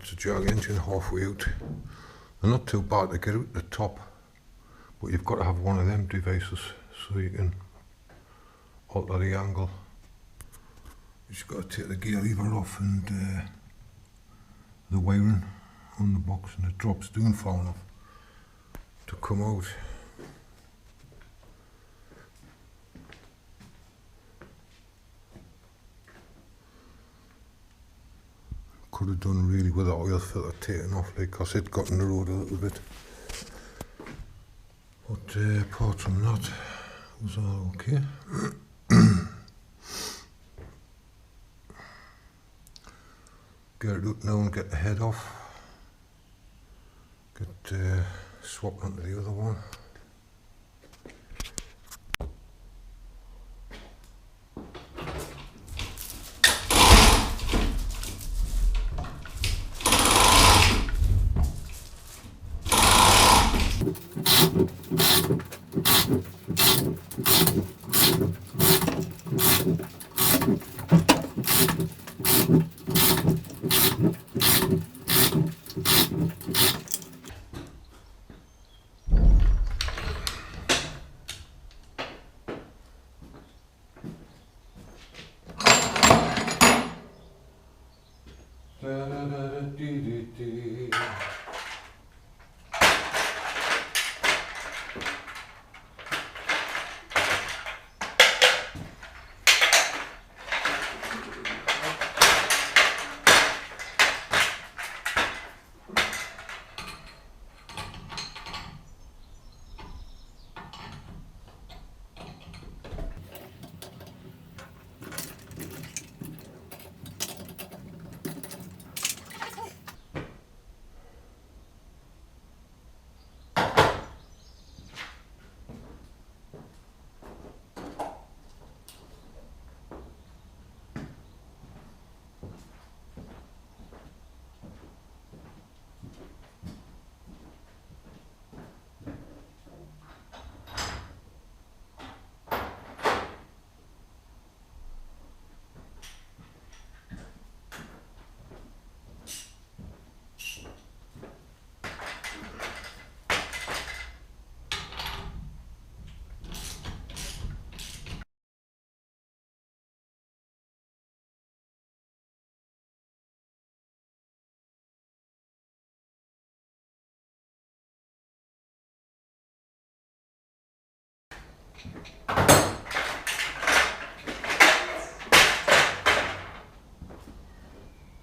It's a Jag engine halfway out. They're not too bad to get out the top, but you've got to have one of them devices so you can alter the angle. You just got to take the gear lever off and the wiring on the box, and it drops down far enough to come out. Could have done really with the oil filter taken off, like, because it got in the road a little bit. But apart from that, it was all okay. Get it up now and get the head off. Get swapped onto the other one.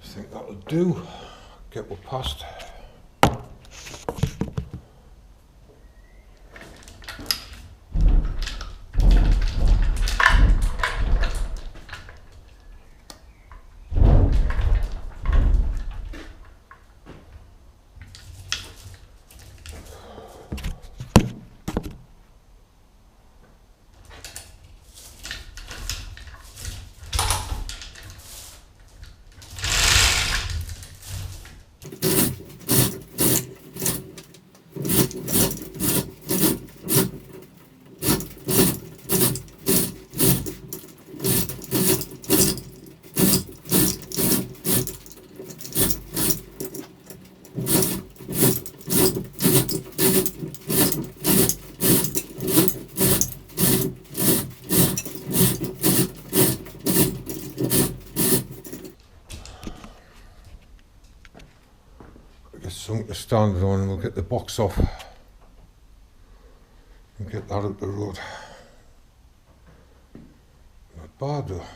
I think that'll do. Get what past. Something to stand on, and we'll get the box off and get that out the road. Not bad though.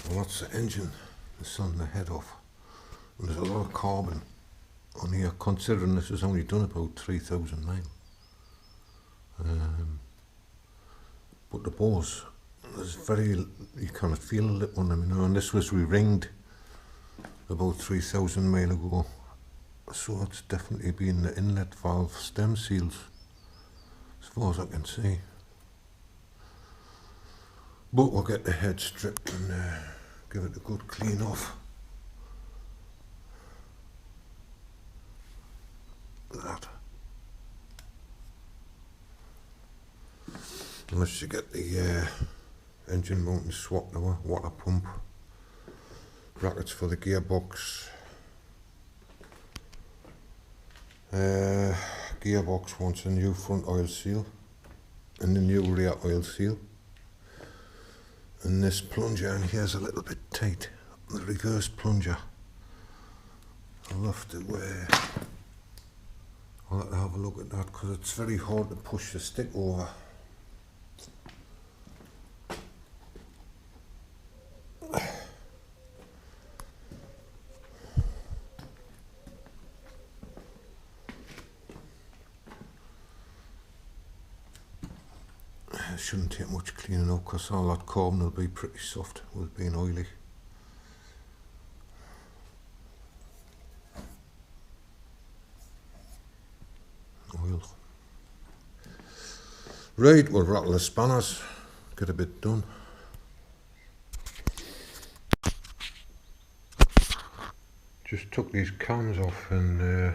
Well, that's the engine, it's on the head off, and there's a lot of carbon on here, considering this has only done about 3,000 miles. But the bores, there's very, you kind of feel a little on them, you know, and this was re-ringed about 3,000 miles ago, so it's definitely been the inlet valve stem seals, as far as I can see. But we'll get the head stripped and give it a good clean off. That. Unless you get the engine mounting swap now, water pump, brackets for the gearbox. Gearbox wants a new front oil seal and a new rear oil seal, and this plunger in here is a little bit tight, the reverse plunger. I'll have to have a look at that because it's very hard to push the stick over. It shouldn't take much cleaning up because all that carbon will be pretty soft with being oily. Oil. Right, we'll rattle the spanners, get a bit done. Just took these cams off, and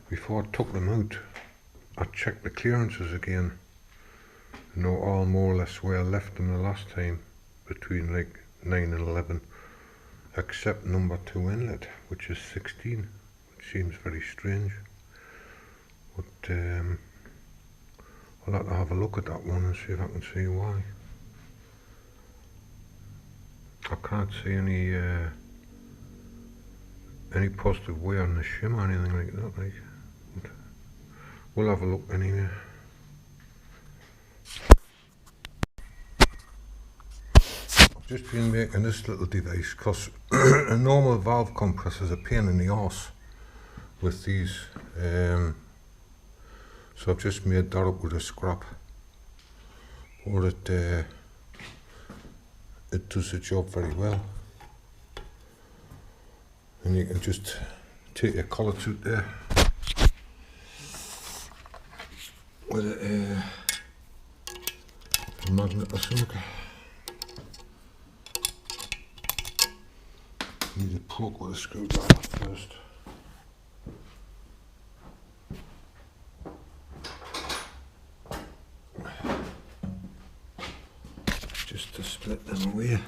before I took them out I checked the clearances again. Know all more or less where I left them the last time, between like 9 and 11, except number 2 inlet, which is 16, which seems very strange. But I'll have to have a look at that one and see if I can see why. I can't see any positive wear on the shim or anything like that. But we'll have a look anyway. I've just been making this little device because a normal valve compressor is a pain in the arse with these. So I've just made that up with a scrap, but it does the job very well. And you can just take your collets out there with a magnet or something. Need a poke with a screwdriver first. Just to split them away.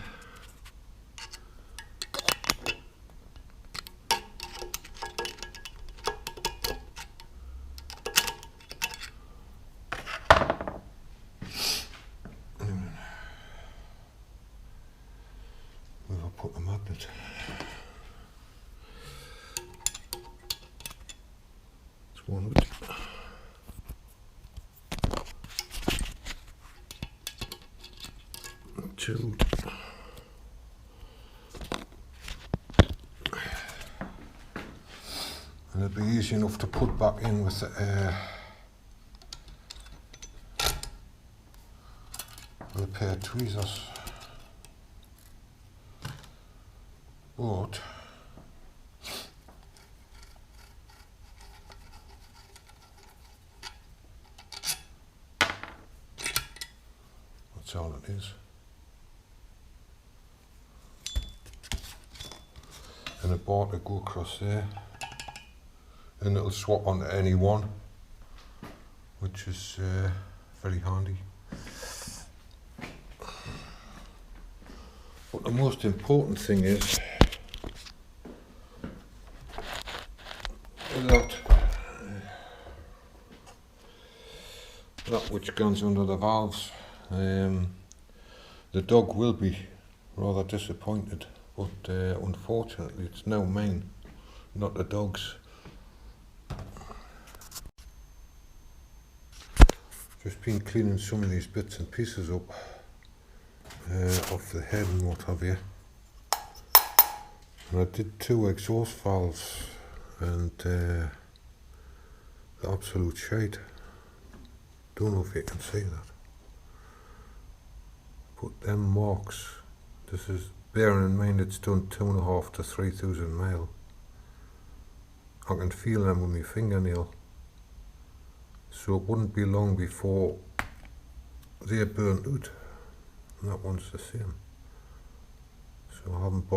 Where have I put the magnet? It's one of it. Two. And it'll be easy enough to put back in with a pair of tweezers. But that's all it is. And a bar to go across there, and it'll swap onto any one, which is very handy. But the most important thing is that which goes under the valves. The dog will be rather disappointed, but unfortunately it's now mine, not the dog's. Just been cleaning some of these bits and pieces up off the head and what have you. And I did 2 exhaust valves, and the absolute shite. Don't know if you can see that. But them marks, this is bearing in mind it's done 2.5 to 3,000 mile. I can feel them with my fingernail. So it wouldn't be long before they're burnt out, and that one's the same. So I haven't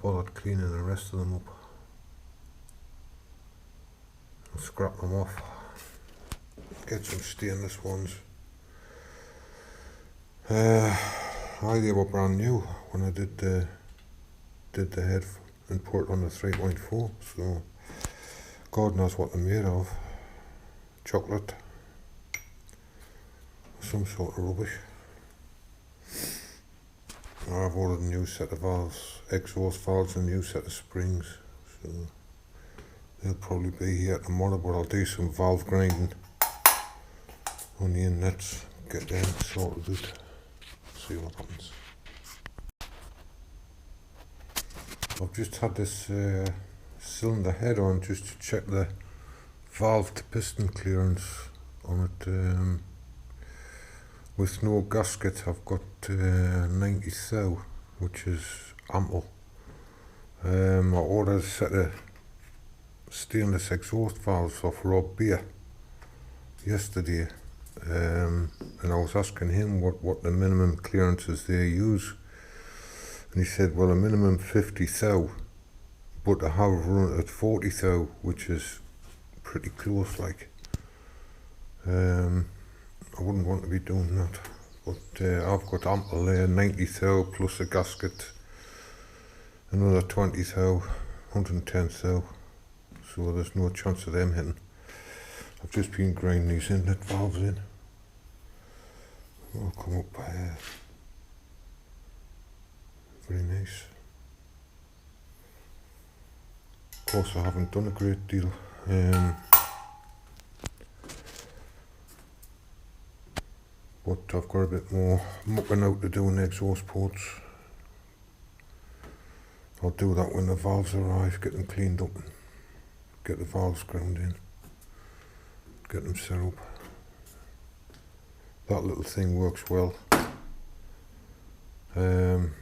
bothered cleaning the rest of them up. I'll scrap them off, get some stainless ones, They were brand new when I did the head and put on the 3.4, so God knows what they're made of. Chocolate, some sort of rubbish. I've ordered a new set of valves, exhaust valves, and a new set of springs, so they'll probably be here tomorrow, but I'll do some valve grinding on the inlets, get them sorted out, see what happens. I've just had this cylinder head on just to check the valve to piston clearance on it. With no gasket, I've got 90 thou, which is ample. I ordered a set of stainless exhaust valves off Rob Beer yesterday, and I was asking him what the minimum clearances they use, and he said, well, a minimum 50 thou, but I have run it at 40 thou, which is pretty close, like. I wouldn't want to be doing that, but I've got ample there, 90 thou plus a gasket, another 20 thou, 110 thou, so there's no chance of them hitting. I've just been grinding these inlet valves in. They'll come up very nice. Of course, I haven't done a great deal. But I've got a bit more mucking out to do in the exhaust ports. I'll do that when the valves arrive, get them cleaned up and get the valves ground in, get them set up. That little thing works well. When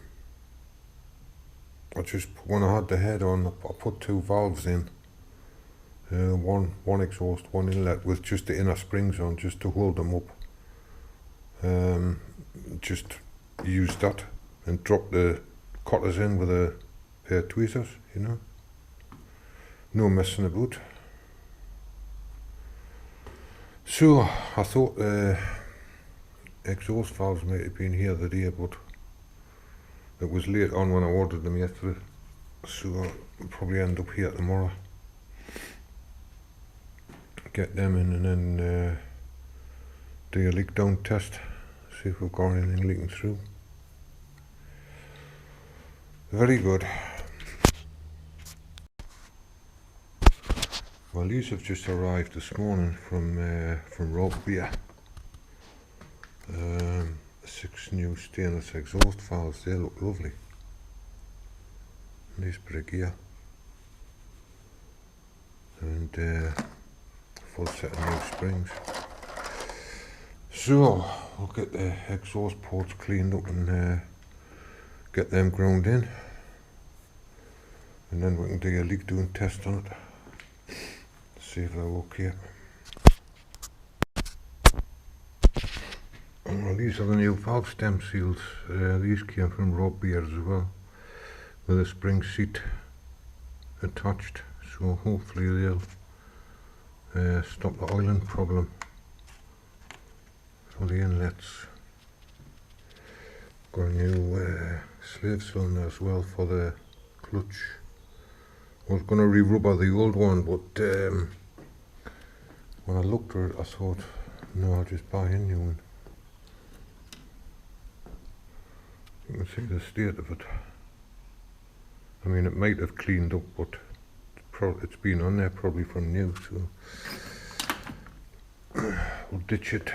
I had the head on, I put two valves in, one exhaust, one inlet, with just the inner springs on, just to hold them up. Just use that and drop the cutters in with a pair of tweezers, you know. No messing about. So I thought the exhaust valves might have been here the day, but it was late on when I ordered them yesterday, so I'll probably end up here tomorrow. Get them in and then do a leak down test. See if we've got anything leaking through. Very good. Well, these have just arrived this morning from Rob Beer. 6 new stainless exhaust valves. They look lovely. Nice bit of gear. And full set of new springs. So we'll get the exhaust ports cleaned up and get them ground in, and then we can do a leak down test on it, see if they're okay. Well, these are the new valve stem seals. These came from Rob Beer as well, with a spring seat attached, so hopefully they'll stop the oiling problem for the inlets. Got a new slave cylinder as well for the clutch. I was going to re-rubber the old one, but when I looked at it, I thought, no, I'll just buy a new one. You can see the state of it. I mean, it might have cleaned up, but it's been on there probably from new, so we'll ditch it.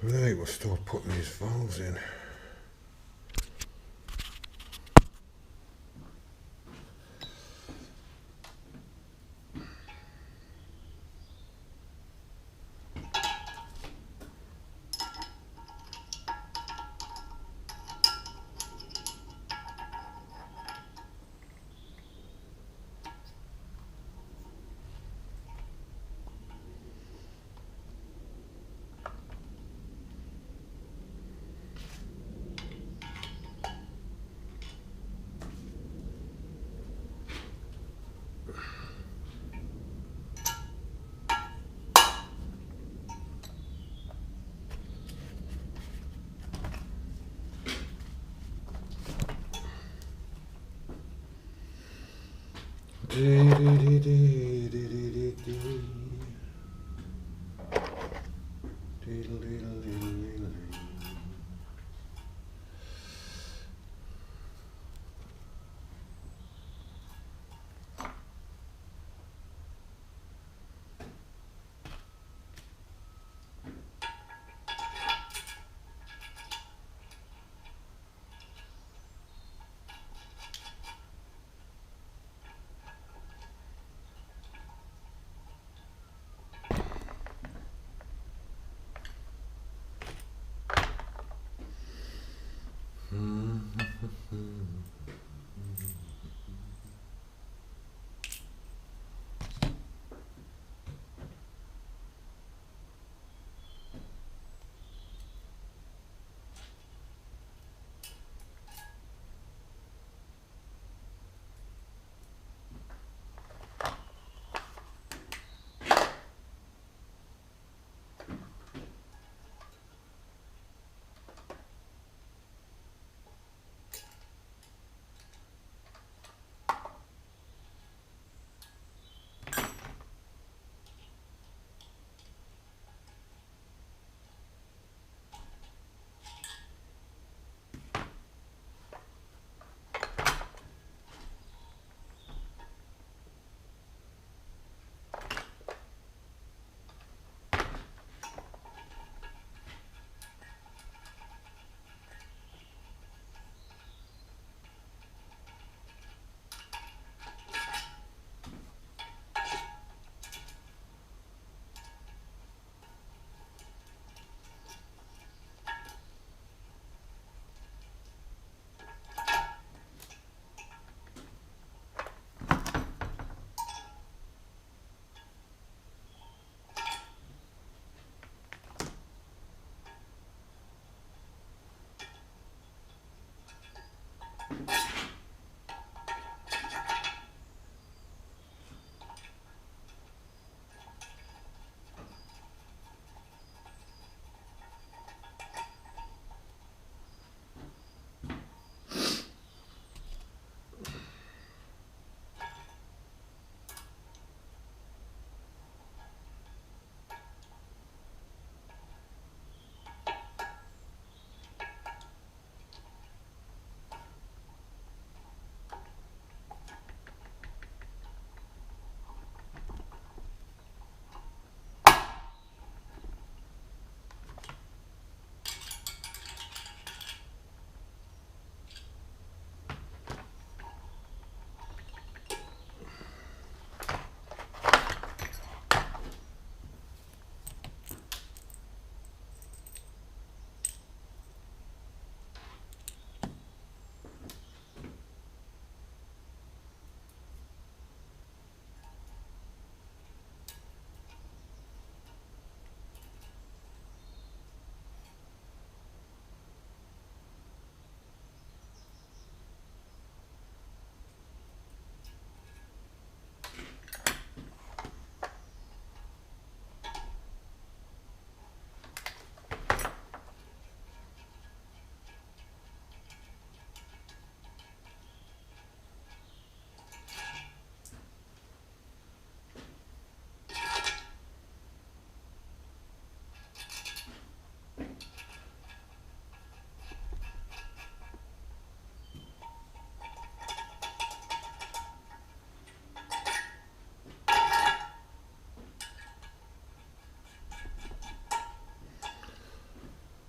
Right, we'll start putting these valves in.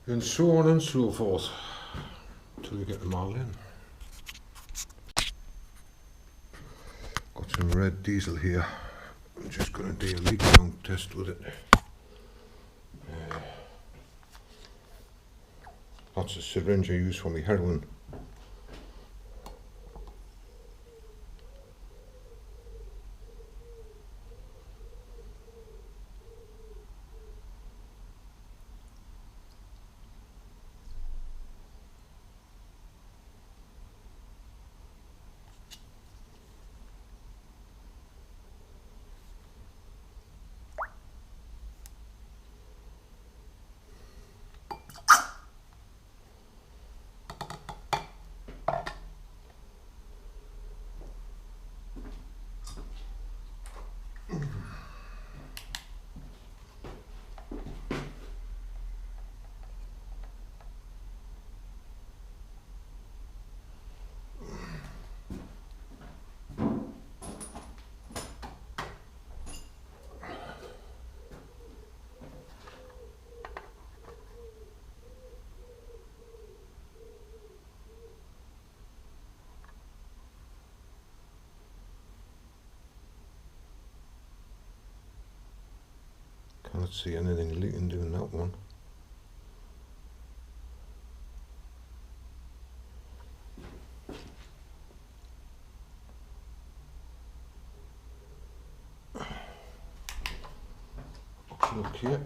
And so on and so forth until we get them all in. Got some red diesel here. I'm just going to do a leak down test with it. That's a syringe I use for my heroin. Can't see anything leaking doing that one. Okay.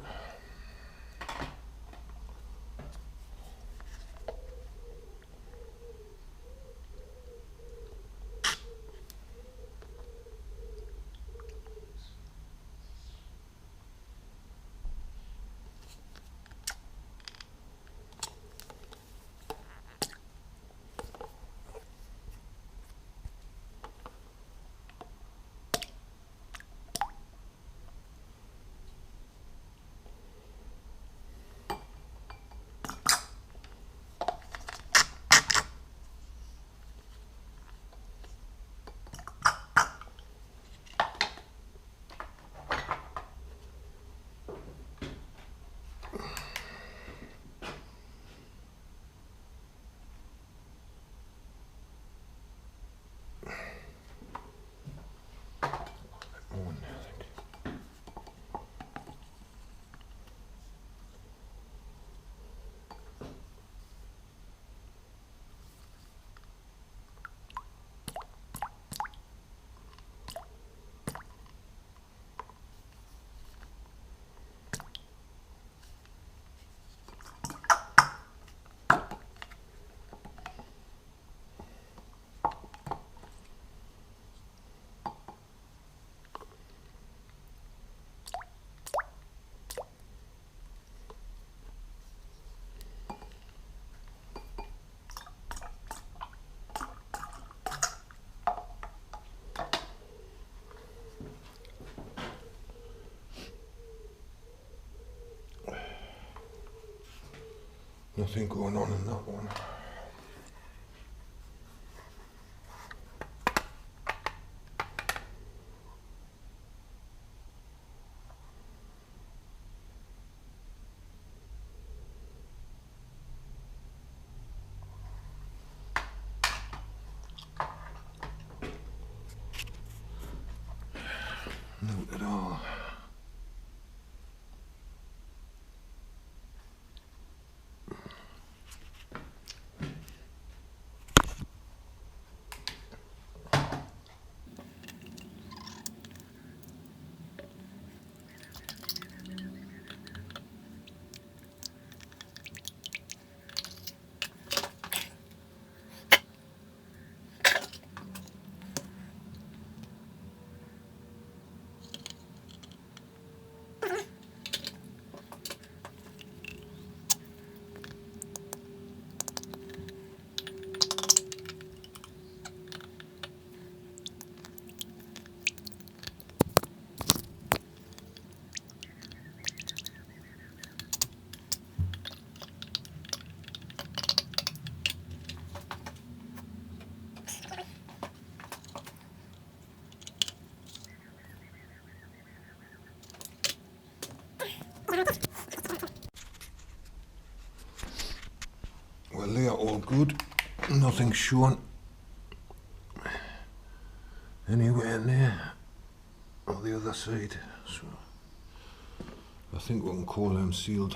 Nothing going on in that one. Not at all. Well, they are all good. Nothing shown anywhere near on the other side. So I think we can call them sealed.